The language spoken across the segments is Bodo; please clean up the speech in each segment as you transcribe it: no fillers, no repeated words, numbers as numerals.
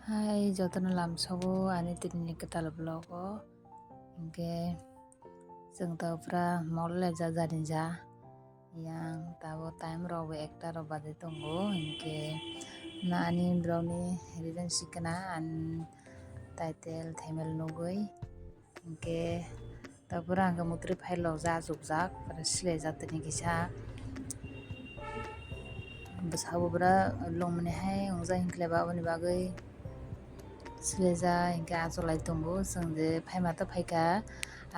Hai, jotono lamsogo ani tini ketal blogo. Hingke जों दाउफ्रा मौले जाजारिजा yang tabo time rowe ekta robade tongo hingke na ani browni reason sikana an title themel nugui hingke tapura angka mutri phailo ja jukjak para sile jatini kisa besabo bra longmani hai ongja hingkleba aboni bagui sileja hingke acholai tongo जों je phaimata phaika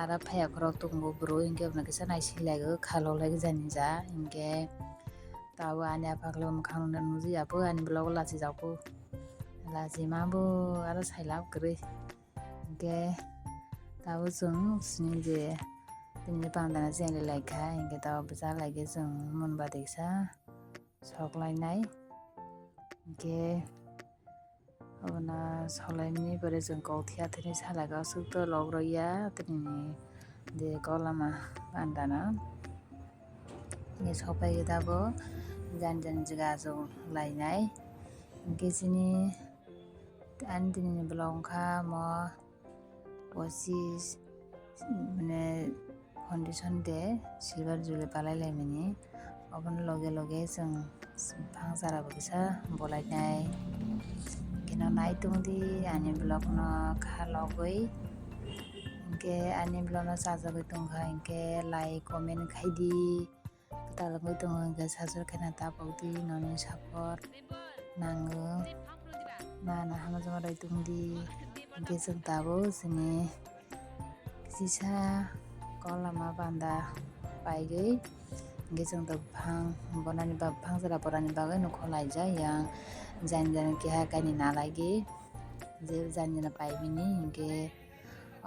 ara phaya khorok tongo bro hingke aboni kisa naisilaigo khalolai janija hingke tabo ani apaklai bumkhang nuji apo ani blogo lachi jakpo lachi mabo aro sailab kwrwi hingke tabo जों sini je tini pangdana jeli laika hingke tabo bwchalai जों munbati kisa soklainai hingke abona solaini pore जों kokthia tini salaga asukto logroia tini de kolama pandana ni sopai tabo jan jaga jo lainai hingke sini ani tini blog wngkha mo posis mane foundation de silver juli palai laimani oboni loge जों phangsara bo kisa bolainai kino naitongdi ani blog no khalogui hingke ani blog no chajagui tongkha hingke like comment khaidi talagui tongo hingke sajor khaina tapokdi noni support nango nana hamajama raitongdi hingke जों tabo sini kisisa kolama panda paigui hingke जों to phang bonani ba phangsara borani bagui no kholaijak yang jani keha kaini nalagi je jani paibini hingke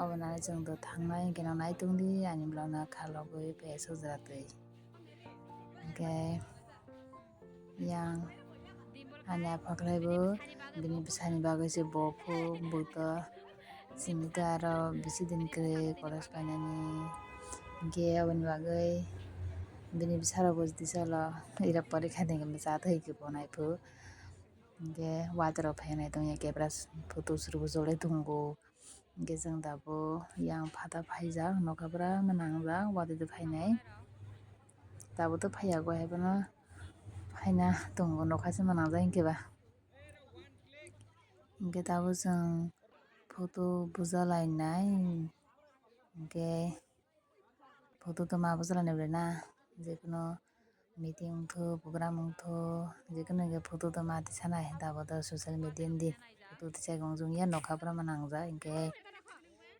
obona जों to thangnai hingke no naitongdi ani blog no khalogui sujratwi hingke yang ani apaklaibo bini bwsani bagui je bopu buto sini to aro bisi din kwrwi college painani hingke aboni bagui bini bwsarok tisalo ira porikha ni chathai bonaiphu hingke waiterok phainai tongya kebra photos rok jolai tongo hingke जों tabo yang phata phaijak nokha brama nangjak watui phainai tabo to phaiyago haibano phaina tongo nokha chama nangjak hingkeba hingke tabo जों photo bujalainai hingke photo to ma bujalainai burui na jekono meeting ongtho program ongtho jekono hingke photo to ma tisanai tabo to social media ni din photo tisai ongjongya nokha brama nangjak hingke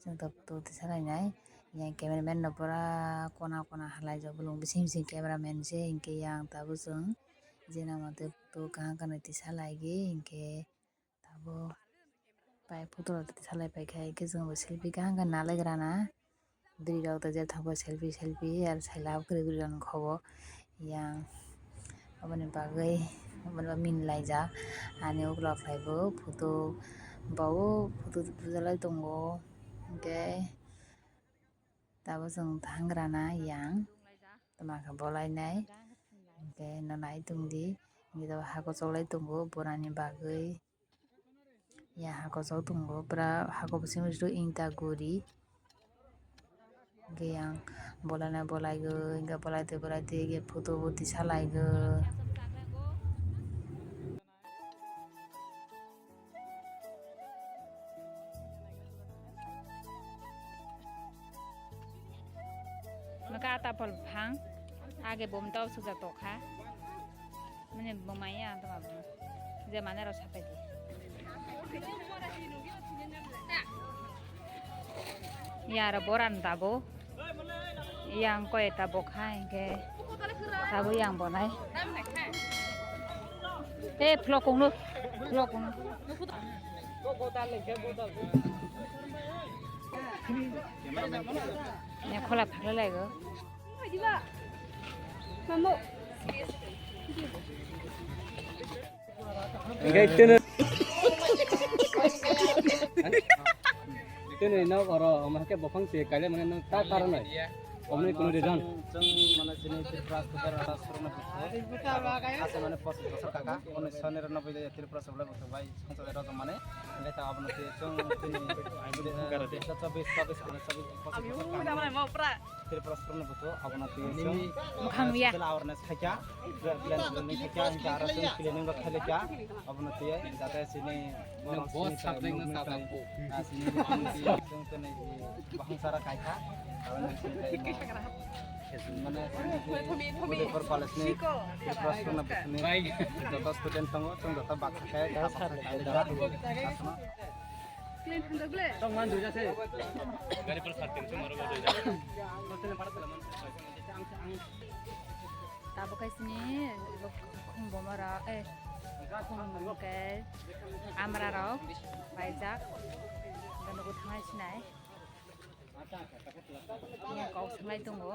जों to photo tisalainai yang cameraman no pura kona halaijak bolong bising cameraman se hingke yang tabo जों jena mate photo kaham kanui tisalaigi hingke tabo pai photo rok tisalai paikha hingke जों bo selfie kaham kaham nalaigrana bwrui rok to jeltongbo selfie aro sailab kwrwi rok nongkhobo yang aboni bagui aboni minlaijak ani ukulok bo photo bao photo bujalai tongo hingke tabo जों thangrana yang tomaka bolainai hingke no naitongdi hingke tabo hakochoklai tongo borani bagui yang hakochok tongo pura hako bising ingta guri hingke yang bolaigoi hingke bolaitui photo bo tisalaigoi maka tapal phang age bom tau sujak tokha mane bomaya to babu je mane ro sapai di yara boran tabo yang koi tabo khai hingke tabo yang bonai vlog kongno ya khola phakla laigo Itu nih, no, orang orang ke bopang sih, kalian mana tak karena. Omni kuno reason. जों माने दिनै त्रिपुरा स्टुडेन्ट आरो सुरनो आसे माने 25 बोसोर काका 1999 त्रिपुरा सब्लाय बुथुबाय संसद राजा माने ओंखाय ता आबनो जों दिनै 24 त्रिपुरा सुरनो बुथु आबनो जों मोखांनिया awareness खाया प्लेन नि खाया इनका आरो जों प्लेनिं बा खालेका आबनो जाते सिनि बहुत साबजेक्ट ना साबजेक्ट जों दिनै बाहांसारा कायखा माने पुलिफोर कलेजनि त्रिपुरा सुरनो बुथुनि जत स्टुडेन्ट दङ जों जत बाखाखाय Tong man duja se. Gari per sartin se maro duja. Tabo kai sini khung bomara khung ke amra rok baijak dan ko thangai sinai. Kau sangai tongo.